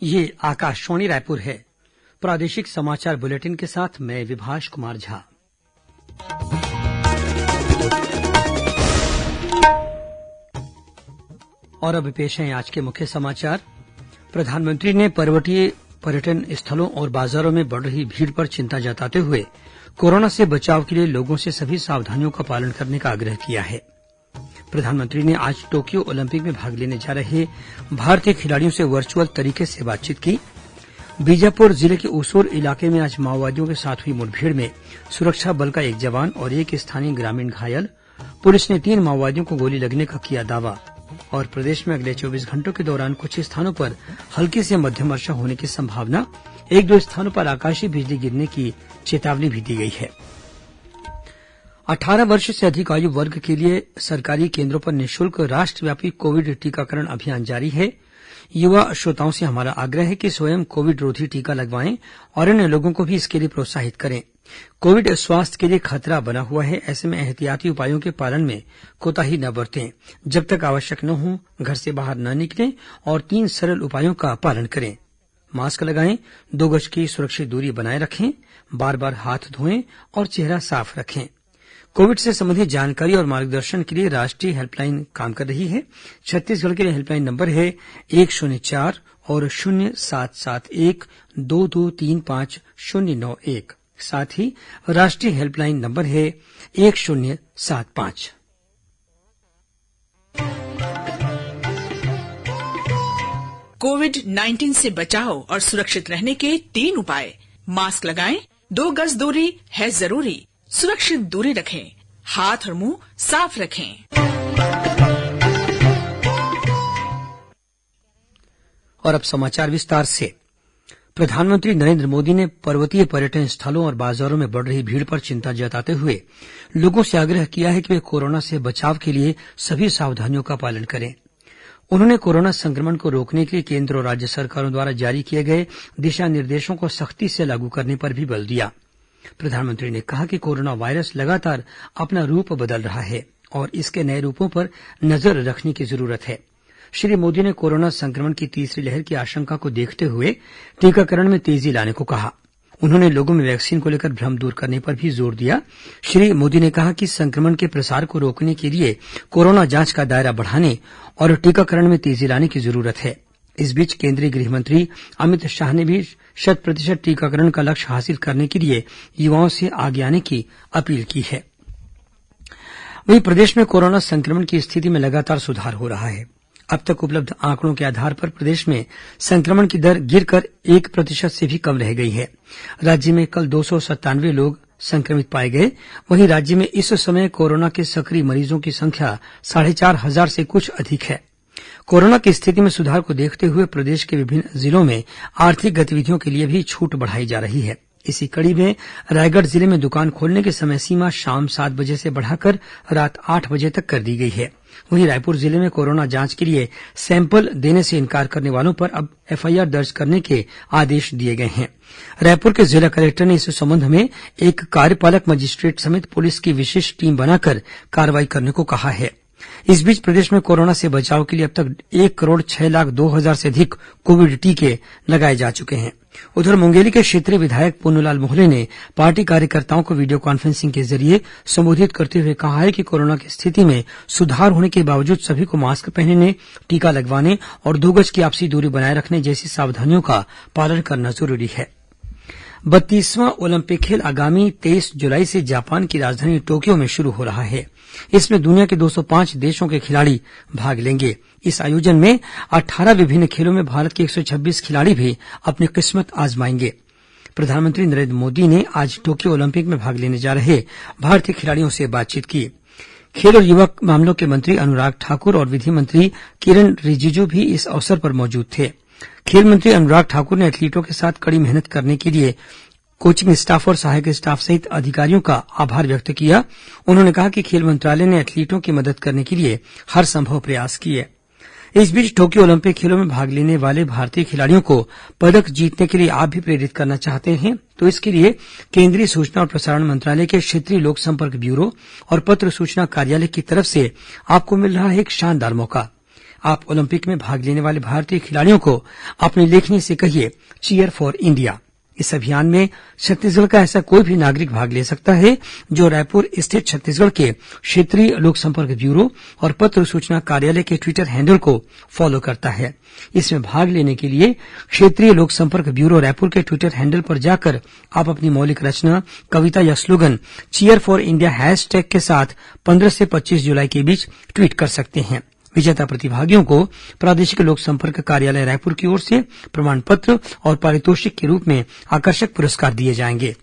ये आकाशवाणी रायपुर है। प्रादेशिक समाचार बुलेटिन के साथ मैं विभाष कुमार झा। और अब पेश हैं आज के मुख्य समाचार। प्रधानमंत्री ने पर्वतीय पर्यटन स्थलों और बाजारों में बढ़ रही भीड़ पर चिंता जताते हुए कोरोना से बचाव के लिए लोगों से सभी सावधानियों का पालन करने का आग्रह किया है। प्रधानमंत्री ने आज टोक्यो ओलंपिक में भाग लेने जा रहे भारतीय खिलाड़ियों से वर्चुअल तरीके से बातचीत की। बीजापुर जिले के उसूर इलाके में आज माओवादियों के साथ हुई मुठभेड़ में सुरक्षा बल का एक जवान और एक स्थानीय ग्रामीण घायल। पुलिस ने 3 माओवादियों को गोली लगने का किया दावा। और प्रदेश में अगले 24 घंटों के दौरान कुछ स्थानों पर हल्की से मध्यम वर्षा होने की संभावना। 1-2 स्थानों पर आकाशीय बिजली गिरने की चेतावनी भी दी गई है। 18 वर्ष से अधिक आयु वर्ग के लिए सरकारी केंद्रों पर निःशुल्क राष्ट्रव्यापी कोविड टीकाकरण अभियान जारी है। युवा श्रोताओं से हमारा आग्रह है कि स्वयं कोविड रोधी टीका लगवाएं और अन्य लोगों को भी इसके लिए प्रोत्साहित करें। कोविड स्वास्थ्य के लिए खतरा बना हुआ है, ऐसे में एहतियाती उपायों के पालन में कोताही न बरतें। जब तक आवश्यक न हो घर से बाहर न निकलें और 3 सरल उपायों का पालन करें। मास्क लगाएं, 2 गज की सुरक्षित दूरी बनाए रखें, बार-बार हाथ धोएं और चेहरा साफ रखें। कोविड से संबंधित जानकारी और मार्गदर्शन के लिए राष्ट्रीय हेल्पलाइन काम कर रही है। छत्तीसगढ़ के लिए हेल्पलाइन नंबर है 104 और 0771-2235-091। साथ ही राष्ट्रीय हेल्पलाइन नंबर है 1075। कोविड-19 से बचाव और सुरक्षित रहने के 3 उपाय। मास्क लगाएं, 2 गज दूरी है जरूरी, सुरक्षित दूरी रखें, हाथ और मुंह साफ रखें। और अब समाचार विस्तार से। प्रधानमंत्री नरेंद्र मोदी ने पर्वतीय पर्यटन स्थलों और बाजारों में बढ़ रही भीड़ पर चिंता जताते हुए लोगों से आग्रह किया है कि वे कोरोना से बचाव के लिए सभी सावधानियों का पालन करें। उन्होंने कोरोना संक्रमण को रोकने के लिए केंद्र और राज्य सरकारों द्वारा जारी किए गए दिशा निर्देशों को सख्ती से लागू करने पर भी बल दिया। प्रधानमंत्री ने कहा कि कोरोना वायरस लगातार अपना रूप बदल रहा है और इसके नए रूपों पर नजर रखने की जरूरत है। श्री मोदी ने कोरोना संक्रमण की तीसरी लहर की आशंका को देखते हुए टीकाकरण में तेजी लाने को कहा। उन्होंने लोगों में वैक्सीन को लेकर भ्रम दूर करने पर भी जोर दिया। श्री मोदी ने कहा कि संक्रमण के प्रसार को रोकने के लिए कोरोना जांच का दायरा बढ़ाने और टीकाकरण में तेजी लाने की जरूरत है। इस बीच केंद्रीय गृह मंत्री अमित शाह ने भी 100% टीकाकरण का लक्ष्य हासिल करने के लिए युवाओं से आगे आने की अपील की है। वहीं प्रदेश में कोरोना संक्रमण की स्थिति में लगातार सुधार हो रहा है। अब तक उपलब्ध आंकड़ों के आधार पर प्रदेश में संक्रमण की दर गिरकर 1% से भी कम रह गई है। राज्य में कल 297 लोग संक्रमित पाए गए। वहीं राज्य में इस समय कोरोना के सक्रिय मरीजों की संख्या 4,500 से कुछ अधिक है। कोरोना की स्थिति में सुधार को देखते हुए प्रदेश के विभिन्न जिलों में आर्थिक गतिविधियों के लिए भी छूट बढ़ाई जा रही है। इसी कड़ी में रायगढ़ जिले में दुकान खोलने की समय सीमा शाम 7 बजे से बढ़ाकर रात 8 बजे तक कर दी गई है। वहीं रायपुर जिले में कोरोना जांच के लिए सैंपल देने से इनकार करने वालों पर अब एफआईआर दर्ज करने के आदेश दिए गए हैं। रायपुर के जिला कलेक्टर ने इस संबंध में एक कार्यपालक मजिस्ट्रेट समेत पुलिस की विशेष टीम बनाकर कार्रवाई करने को कहा है। इस बीच प्रदेश में कोरोना से बचाव के लिए अब तक 1,06,02,000 से अधिक कोविड टीके लगाए जा चुके हैं। उधर मुंगेली के क्षेत्रीय विधायक पुन्नूलाल मोहले ने पार्टी कार्यकर्ताओं को वीडियो कॉन्फ्रेंसिंग के जरिए संबोधित करते हुए कहा है कि कोरोना की स्थिति में सुधार होने के बावजूद सभी को मास्क पहनने, टीका लगवाने और 2 गज की आपसी दूरी बनाए रखने जैसी सावधानियों का पालन करना जरूरी है। 32वां ओलंपिक खेल आगामी 23 जुलाई से जापान की राजधानी टोक्यो में शुरू हो रहा है। इसमें दुनिया के 205 देशों के खिलाड़ी भाग लेंगे। इस आयोजन में 18 विभिन्न खेलों में भारत के 126 खिलाड़ी भी अपनी किस्मत आजमाएंगे। प्रधानमंत्री नरेंद्र मोदी ने आज टोक्यो ओलंपिक में भाग लेने जा रहे भारतीय खिलाड़ियों से बातचीत की। खेल और युवा मामलों के मंत्री अनुराग ठाकुर और विधि मंत्री किरण रिजिजू भी इस अवसर पर मौजूद थे। खेल मंत्री अनुराग ठाकुर ने एथलीटों के साथ कड़ी मेहनत करने के लिए कोचिंग स्टाफ और सहायक स्टाफ सहित अधिकारियों का आभार व्यक्त किया। उन्होंने कहा कि खेल मंत्रालय ने एथलीटों की मदद करने के लिए हर संभव प्रयास किए। इस बीच टोक्यो ओलंपिक खेलों में भाग लेने वाले भारतीय खिलाड़ियों को पदक जीतने के लिए आप भी प्रेरित करना चाहते हैं तो इसके लिए केंद्रीय सूचना और प्रसारण मंत्रालय के क्षेत्रीय लोक संपर्क ब्यूरो और पत्र सूचना कार्यालय की तरफ से आपको मिल रहा है एक शानदार मौका। आप ओलंपिक में भाग लेने वाले भारतीय खिलाड़ियों को अपनी लेखनी से कहिए चीयर फॉर इंडिया। इस अभियान में छत्तीसगढ़ का ऐसा कोई भी नागरिक भाग ले सकता है जो रायपुर स्थित छत्तीसगढ़ के क्षेत्रीय लोक संपर्क ब्यूरो और पत्र सूचना कार्यालय के ट्विटर हैंडल को फॉलो करता है। इसमें भाग लेने के लिए क्षेत्रीय लोक संपर्क ब्यूरो रायपुर के ट्विटर हैंडल पर जाकर आप अपनी मौलिक रचना, कविता या slogan cheer for India hashtag के साथ 15 से 25 जुलाई के बीच ट्वीट कर सकते हैं। विजेता प्रतिभागियों को प्रादेशिक लोक संपर्क कार्यालय रायपुर की ओर से प्रमाण पत्र और पारितोषिक के रूप में आकर्षक पुरस्कार दिए जाएंगे।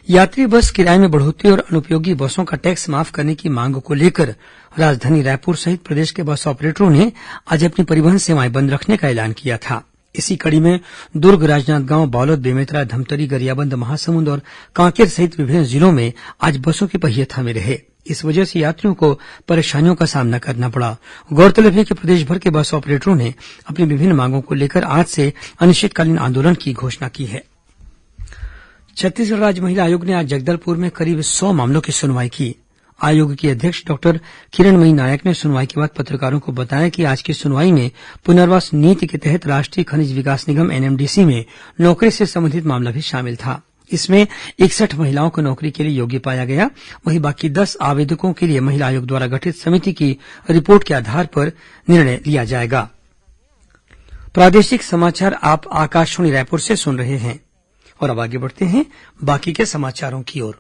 यात्री बस किराए में बढ़ोतरी और अनुपयोगी बसों का टैक्स माफ करने की मांग को लेकर राजधानी रायपुर सहित प्रदेश के बस ऑपरेटरों ने आज अपनी परिवहन सेवाएं बंद रखने का ऐलान किया था। इसी कड़ी में दुर्ग, राजनांदगांव, बालोद, बेमेतरा, धमतरी, गरियाबंद, महासमुंद और कांकेर सहित विभिन्न जिलों में आज बसों के पहिए थमे रहे। इस वजह से यात्रियों को परेशानियों का सामना करना पड़ा। गौरतलब है कि प्रदेश भर के बस ऑपरेटरों ने अपनी विभिन्न मांगों को लेकर आज से अनिश्चितकालीन आंदोलन की घोषणा की है। छत्तीसगढ़ राज्य महिला आयोग ने आज जगदलपुर में करीब 100 मामलों की सुनवाई की। आयोग की अध्यक्ष डॉक्टर किरणमयी नायक ने सुनवाई के बाद पत्रकारों को बताया कि आज की सुनवाई में पुनर्वास नीति के तहत राष्ट्रीय खनिज विकास निगम एनएमडीसी में नौकरी से संबंधित मामला भी शामिल था। इसमें 61 महिलाओं को नौकरी के लिए योग्य पाया गया। वहीं बाकी 10 आवेदकों के लिए महिला आयोग द्वारा गठित समिति की रिपोर्ट के आधार पर निर्णय लिया जाएगा। प्रादेशिक समाचार आप आकाशवाणी रायपुर से सुन रहे हैं और अब आगे बढ़ते हैं बाकी के समाचारों की ओर।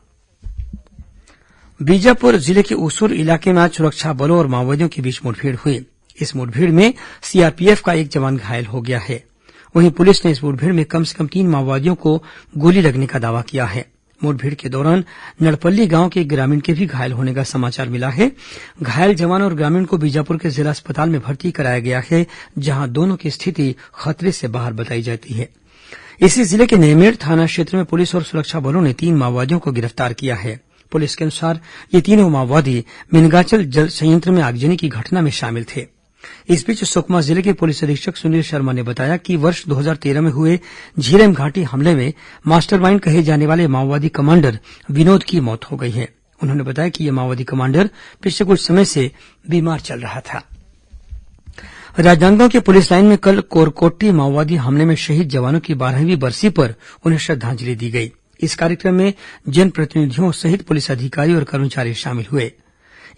बीजापुर जिले के उसूर इलाके में आज सुरक्षा बलों और माओवादियों के बीच मुठभेड़ हुई। इस मुठभेड़ में सीआरपीएफ का एक जवान घायल हो गया है। वहीं पुलिस ने इस मुठभेड़ में कम से कम 3 माओवादियों को गोली लगने का दावा किया है। मुठभेड़ के दौरान नड़पल्ली गांव के एक ग्रामीण के भी घायल होने का समाचार मिला है। घायल जवान और ग्रामीण को बीजापुर के जिला अस्पताल में भर्ती कराया गया है, जहां दोनों की स्थिति खतरे से बाहर बताई जाती है। इसी जिले के नेमेड़ थाना क्षेत्र में पुलिस और सुरक्षा बलों ने 3 माओवादियों को गिरफ्तार किया है। पुलिस के अनुसार ये तीनों माओवादी मिनगाचल जल संयंत्र में आगजनी की घटना में शामिल थे। इस बीच सुकमा जिले के पुलिस अधीक्षक सुनील शर्मा ने बताया कि वर्ष 2013 में हुए झीरम घाटी हमले में मास्टरमाइंड कहे जाने वाले माओवादी कमांडर विनोद की मौत हो गई है। उन्होंने बताया कि यह माओवादी कमांडर पिछले कुछ समय से बीमार चल रहा था। राजनांदगांव के पुलिस लाइन में कल कोरकोट्टी माओवादी हमले में शहीद जवानों की 12वीं बरसी पर उन्हें श्रद्धांजलि दी गई। इस कार्यक्रम में जनप्रतिनिधियों सहित पुलिस अधिकारी और कर्मचारी शामिल हुए।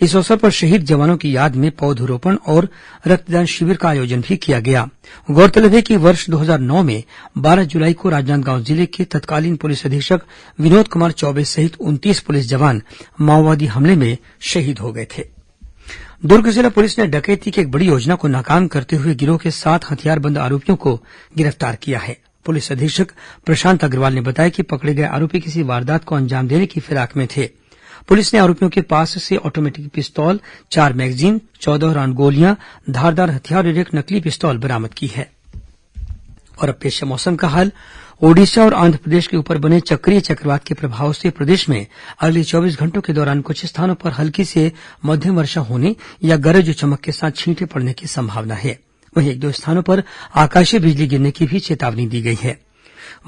इस अवसर पर शहीद जवानों की याद में पौधरोपण और रक्तदान शिविर का आयोजन भी किया गया। गौरतलब है कि वर्ष 2009 में 12 जुलाई को राजनांदगांव जिले के तत्कालीन पुलिस अधीक्षक विनोद कुमार चौबे सहित 29 पुलिस जवान माओवादी हमले में शहीद हो गए थे। दुर्ग जिला पुलिस ने डकैती की एक बड़ी योजना को नाकाम करते हुए गिरोह के 7 हथियारबंद आरोपियों को गिरफ्तार किया है। पुलिस अधीक्षक प्रशांत अग्रवाल ने बताया कि पकड़े गए आरोपी किसी वारदात को अंजाम देने की फिराक में थे। पुलिस ने आरोपियों के पास से ऑटोमेटिक पिस्तौल, 4 मैगजीन, 14 राउंड गोलियां, धारदार हथियार और एक नकली पिस्तौल बरामद की है। और अब पेश है मौसम का हाल। ओडिशा और आंध्र प्रदेश के ऊपर बने चक्रीय चक्रवात के प्रभाव से प्रदेश में अगले 24 घंटों के दौरान कुछ स्थानों पर हल्की से मध्यम वर्षा होने या गरज चमक के साथ छींटे पड़ने की संभावना है। वहीं 1-2 स्थानों पर आकाशीय बिजली गिरने की भी चेतावनी दी गई है।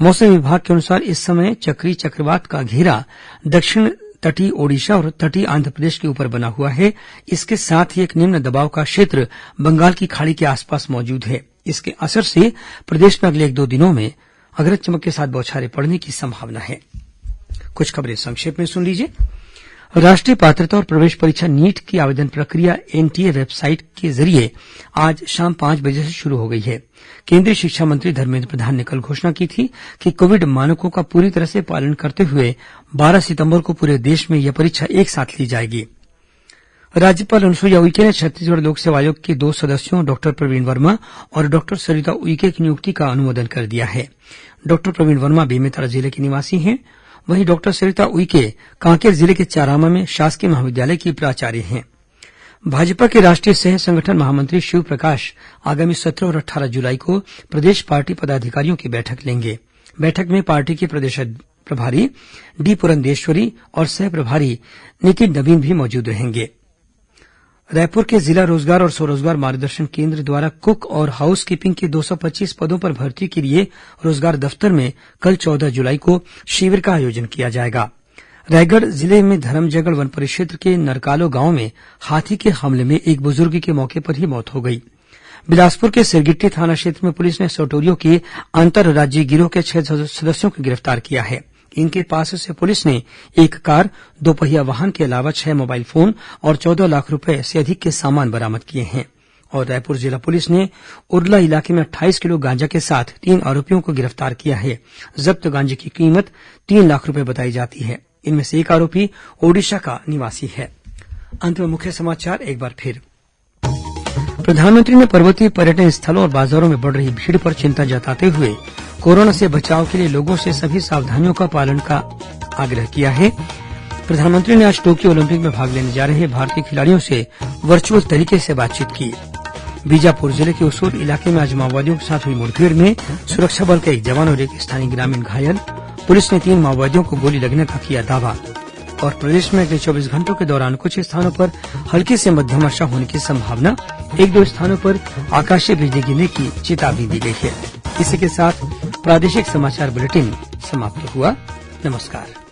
मौसम विभाग के अनुसार इस समय चक्रीय चक्रवात का घेरा दक्षिण तटीय ओडिशा और तटीय आंध्र प्रदेश के ऊपर बना हुआ है। इसके साथ ही एक निम्न दबाव का क्षेत्र बंगाल की खाड़ी के आसपास मौजूद है। इसके असर से प्रदेश में अगले 1-2 दिनों में गरज चमक के साथ बौछारें पड़ने की संभावना है। कुछ खबरें संक्षेप में सुन लीजिए। राष्ट्रीय पात्रता और प्रवेश परीक्षा नीट की आवेदन प्रक्रिया एनटीए वेबसाइट के जरिए आज शाम 5 बजे से शुरू हो गई है। केंद्रीय शिक्षा मंत्री धर्मेन्द्र प्रधान ने कल घोषणा की थी कि कोविड मानकों का पूरी तरह से पालन करते हुए 12 सितंबर को पूरे देश में यह परीक्षा एक साथ ली जाएगी। राज्यपाल अनुसुईया उइके ने छत्तीसगढ़ लोक सेवा आयोग के 2 सदस्यों डॉक्टर प्रवीण वर्मा और डॉक्टर सरिता उइके की नियुक्ति का अनुमोदन कर दिया है। डॉक्टर प्रवीण वर्मा बेमेतरा जिले के निवासी हैं। वहीं डॉक्टर सरिता उइके कांकेर जिले के चारामा में शासकीय महाविद्यालय की प्राचार्य हैं। भाजपा के राष्ट्रीय सह संगठन महामंत्री शिव प्रकाश आगामी 17 और 18 जुलाई को प्रदेश पार्टी पदाधिकारियों की बैठक लेंगे। बैठक में पार्टी के प्रदेश प्रभारी डी पुरंदेश्वरी और सह प्रभारी नितिन नवीन भी मौजूद रहेंगे। रायपुर के जिला रोजगार और स्वरोजगार मार्गदर्शन केंद्र द्वारा कुक और हाउस कीपिंग के 225 पदों पर भर्ती के लिए रोजगार दफ्तर में कल 14 जुलाई को शिविर का आयोजन किया जाएगा। रायगढ़ जिले में धरमजयगढ़ वन परिक्षेत्र के नरकालो गांव में हाथी के हमले में एक बुजुर्ग की मौके पर ही मौत हो गई। बिलासपुर के सिरगिट्टी थाना क्षेत्र में पुलिस ने सटोरियों के अंतर्राज्यीय गिरोह के 6 सदस्यों को गिरफ्तार किया है। इनके पास से पुलिस ने एक कार, 2 पहिया वाहन के अलावा 6 मोबाइल फोन और 14 लाख रुपए से अधिक के सामान बरामद किए हैं। और रायपुर जिला पुलिस ने उरला इलाके में 28 किलो गांजा के साथ 3 आरोपियों को गिरफ्तार किया है। जब्त गांजे की कीमत 3 लाख रुपए बताई जाती है। इनमें से एक आरोपी ओडिशा का निवासी है। अंत में मुख्य समाचार एक बार फिर। प्रधानमंत्री ने पर्वतीय पर्यटन स्थलों और बाजारों में बढ़ रही भीड़ पर चिंता जताते हुए कोरोना से बचाव के लिए लोगों से सभी सावधानियों का पालन का आग्रह किया है। प्रधानमंत्री ने आज टोक्यो ओलंपिक में भाग लेने जा रहे भारतीय खिलाड़ियों से वर्चुअल तरीके से बातचीत की। बीजापुर जिले के उसूर इलाके में आज माओवादियों के साथ हुई मुठभेड़ में सुरक्षा बल का एक जवान और एक स्थानीय ग्रामीण घायल। पुलिस ने 3 माओवादियों को गोली लगने का किया दावा। और प्रदेश में अगले 24 घंटों के दौरान कुछ स्थानों पर हल्की से मध्यम वर्षा होने की संभावना। 1-2 स्थानों पर आकाशीय बिजली गिरने की चेतावनी दी गई है। इसी के साथ प्रादेशिक समाचार बुलेटिन समाप्त हुआ। नमस्कार।